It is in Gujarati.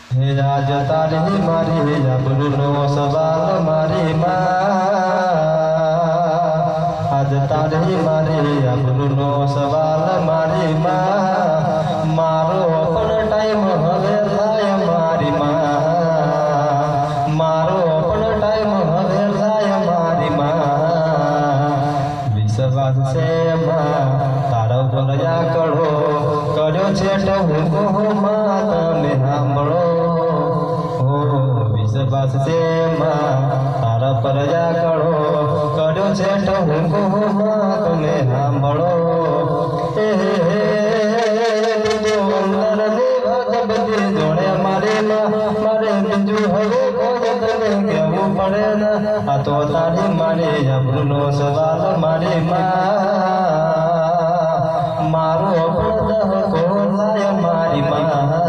હે આજ તારી મારી આબરૂનો સવાલ મારી માં, આજ તારી મારી આબરૂનો સવાલ મારી માં, મારો પણ ટાઈમ હવે થાય મારી માં, મારો પણ ટાઈમ હવે થાય મારી માં, વિશ્વાસ છે માં તારો પર કરો કર્યો છે ટહુકો માં તમે સાંભળો, વિશ્વાસ છે માં તારા પર કરો કર્યો છે ટહુકો માં તમે સાંભળો, બધી જોડે મારે મારે બીજું હવે કોઈ તને કેવું પડે ને, આ તો તારી મારી આબરૂનો સવાલ મારી માં, મારો પણ દહકો થાય મારી માં,